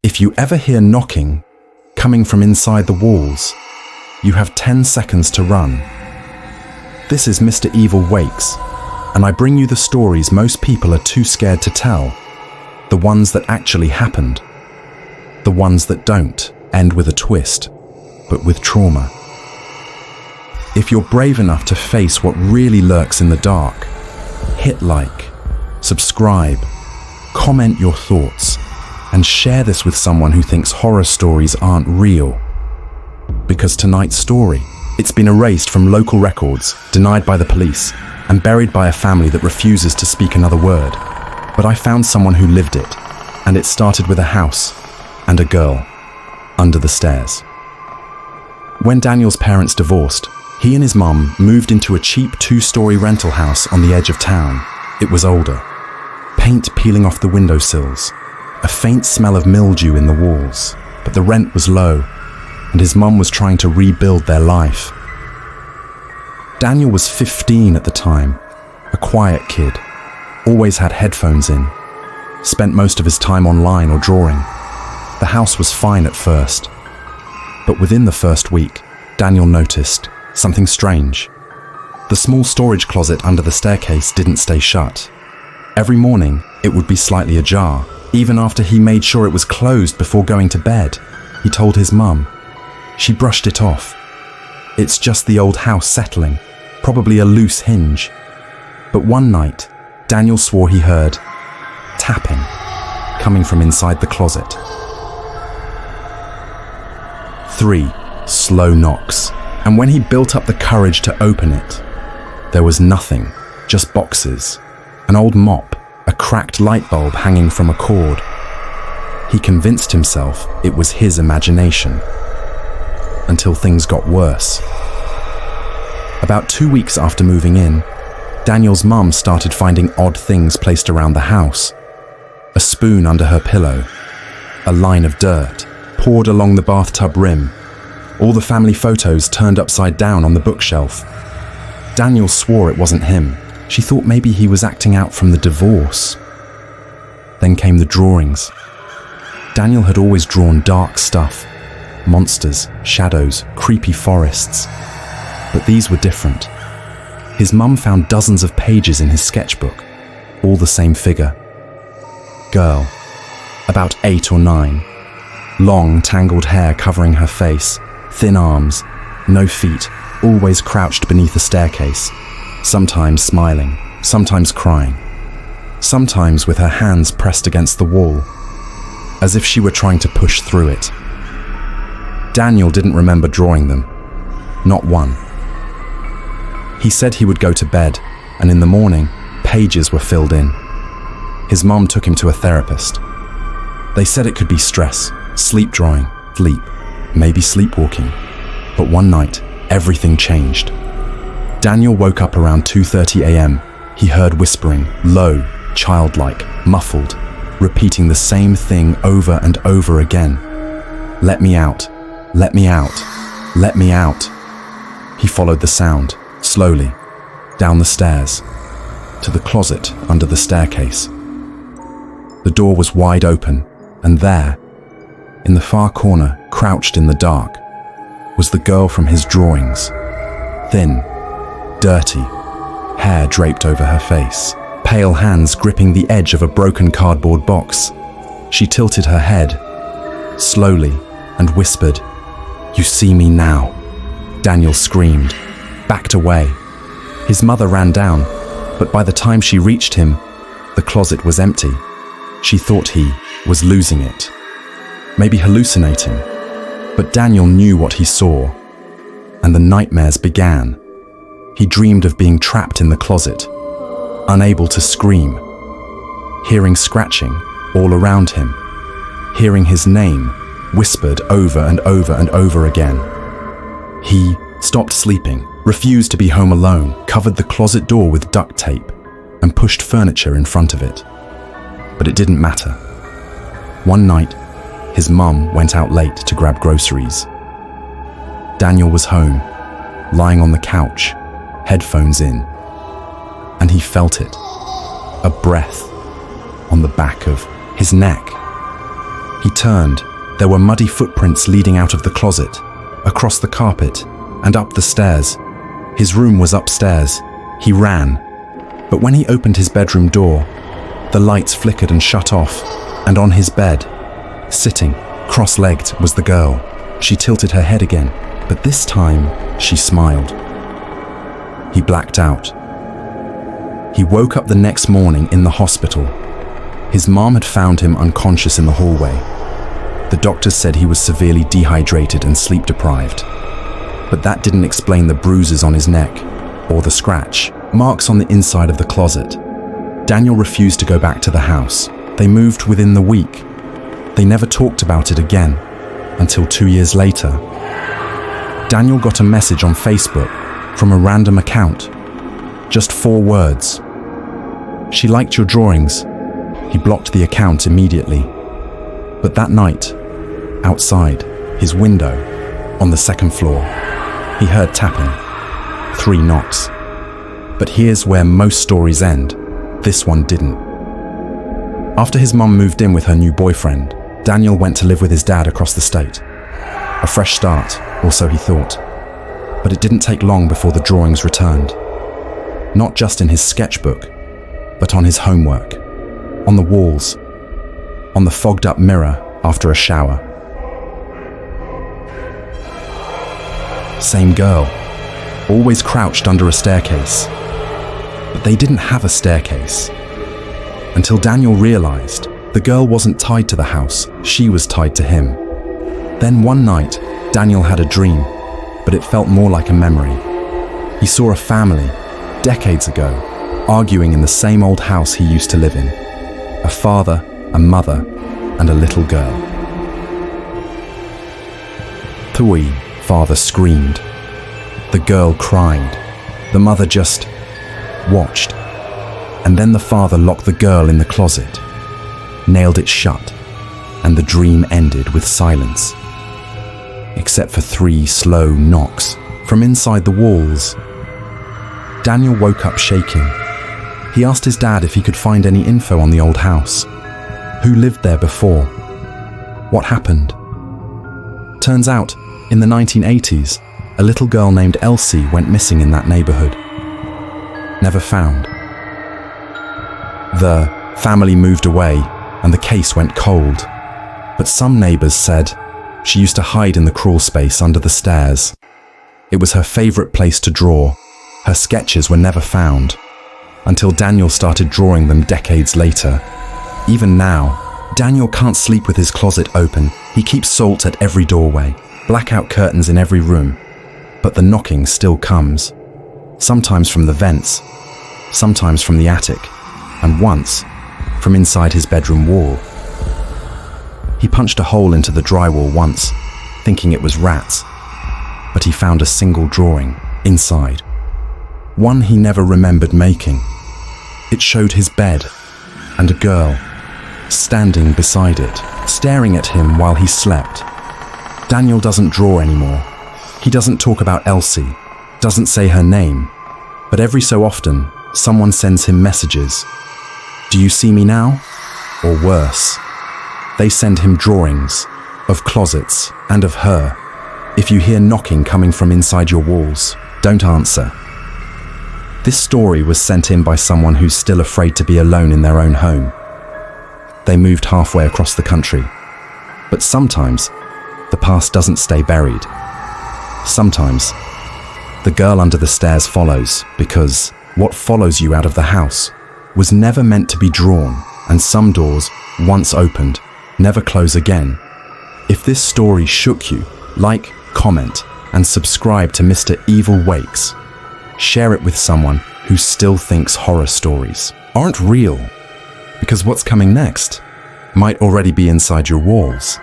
If you ever hear knocking coming from inside the walls, you have 10 seconds to run. This is Mr.EvilWakes, and I bring you the stories most people are too scared to tell. The ones that actually happened. The ones that don't end with a twist, but with trauma. If you're brave enough to face what really lurks in the dark, hit like, subscribe, comment your thoughts, and share this with someone who thinks horror stories aren't real. Because tonight's story, it's been erased from local records, denied by the police, and buried by a family that refuses to speak another word. But I found someone who lived it, and it started with a house and a girl under the stairs. When Daniel's parents divorced, he and his mum moved into a cheap 2-story rental house on the edge of town. It was older, paint peeling off the windowsills, a faint smell of mildew in the walls, but the rent was low, and his mum was trying to rebuild their life. Daniel was 15 at the time, a quiet kid, always had headphones in, spent most of his time online or drawing. The house was fine at first, but within the first week, Daniel noticed something strange. The small storage closet under the staircase didn't stay shut. Every morning, it would be slightly ajar, even after he made sure it was closed before going to bed. He told his mum. She brushed it off. It's just the old house settling, probably a loose hinge. But one night, Daniel swore he heard tapping coming from inside the closet. 3 slow knocks, and when he built up the courage to open it, there was nothing, just boxes, an old mop, a cracked light bulb hanging from a cord. He convinced himself it was his imagination, until things got worse. About 2 weeks after moving in, Daniel's mum started finding odd things placed around the house. A spoon under her pillow, a line of dirt poured along the bathtub rim, all the family photos turned upside down on the bookshelf. Daniel swore it wasn't him. She thought maybe he was acting out from the divorce. Then came the drawings. Daniel had always drawn dark stuff, monsters, shadows, creepy forests. But these were different. His mum found dozens of pages in his sketchbook, all the same figure. Girl, about 8 or 9. Long, tangled hair covering her face, thin arms, no feet, always crouched beneath a staircase, sometimes smiling, sometimes crying, sometimes with her hands pressed against the wall, as if she were trying to push through it. Daniel didn't remember drawing them, not one. He said he would go to bed, and in the morning, pages were filled in. His mum took him to a therapist. They said it could be stress, sleep drawing, sleep, maybe sleepwalking. But one night, everything changed. Daniel woke up around 2:30 a.m. He heard whispering, low, childlike, muffled, repeating the same thing over and over again. Let me out, let me out, let me out. He followed the sound, slowly, down the stairs, to the closet under the staircase. The door was wide open, and there, in the far corner, crouched in the dark, was the girl from his drawings. Thin, dirty, hair draped over her face, pale hands gripping the edge of a broken cardboard box. She tilted her head, slowly, and whispered, "You see me now." Daniel screamed, backed away. His mother ran down, but by the time she reached him, the closet was empty. She thought he was losing it, maybe hallucinating. But Daniel knew what he saw, and the nightmares began. He dreamed of being trapped in the closet, unable to scream, hearing scratching all around him, hearing his name whispered over and over and over again. He stopped sleeping, refused to be home alone, covered the closet door with duct tape, and pushed furniture in front of it. But it didn't matter. One night, his mum went out late to grab groceries. Daniel was home, lying on the couch, headphones in, and he felt it, a breath on the back of his neck. He turned. There were muddy footprints leading out of the closet, across the carpet, and up the stairs. His room was upstairs. He ran. But when he opened his bedroom door, the lights flickered and shut off, and on his bed, sitting, cross-legged, was the girl. She tilted her head again, but this time she smiled. He blacked out. He woke up the next morning in the hospital. His mom had found him unconscious in the hallway. The doctors said he was severely dehydrated and sleep-deprived. But that didn't explain the bruises on his neck, or the scratch marks on the inside of the closet. Daniel refused to go back to the house. They moved within the week. They never talked about it again, until 2 years later. Daniel got a message on Facebook from a random account. Just 4 words. "She liked your drawings." He blocked the account immediately. But that night, outside his window, on the second floor, he heard tapping. 3 knocks. But here's where most stories end. This one didn't. After his mum moved in with her new boyfriend, Daniel went to live with his dad across the state. A fresh start, or so he thought. But it didn't take long before the drawings returned. Not just in his sketchbook, but on his homework, on the walls, on the fogged-up mirror after a shower. Same girl, always crouched under a staircase. But they didn't have a staircase. Until Daniel realized the girl wasn't tied to the house, she was tied to him. Then one night, Daniel had a dream, but it felt more like a memory. He saw a family, decades ago, arguing in the same old house he used to live in. A father, a mother, and a little girl. "Thui," father screamed. The girl cried. The mother just watched. And then the father locked the girl in the closet, nailed it shut, and the dream ended with silence. Except for 3 slow knocks from inside the walls. Daniel woke up shaking. He asked his dad if he could find any info on the old house. Who lived there before? What happened? Turns out, in the 1980s, a little girl named Elsie went missing in that neighborhood. Never found. The family moved away and the case went cold. But some neighbors said she used to hide in the crawl space under the stairs. It was her favorite place to draw. Her sketches were never found, until Daniel started drawing them decades later. Even now, Daniel can't sleep with his closet open. He keeps salt at every doorway, blackout curtains in every room. But the knocking still comes. Sometimes from the vents, sometimes from the attic, and once from inside his bedroom wall. He punched a hole into the drywall once, thinking it was rats, but he found a single drawing inside. One he never remembered making. It showed his bed and a girl standing beside it, staring at him while he slept. Daniel doesn't draw anymore. He doesn't talk about Elsie, doesn't say her name, but every so often, someone sends him messages. "Do you see me now?" Or worse, they send him drawings of closets and of her. If you hear knocking coming from inside your walls, don't answer. This story was sent in by someone who's still afraid to be alone in their own home. They moved halfway across the country. But sometimes, the past doesn't stay buried. Sometimes, the girl under the stairs follows, because what follows you out of the house was never meant to be drawn, and some doors, once opened, never close again. If this story shook you, like, comment, and subscribe to Mr.EvilWakes. Share it with someone who still thinks horror stories aren't real, because what's coming next might already be inside your walls.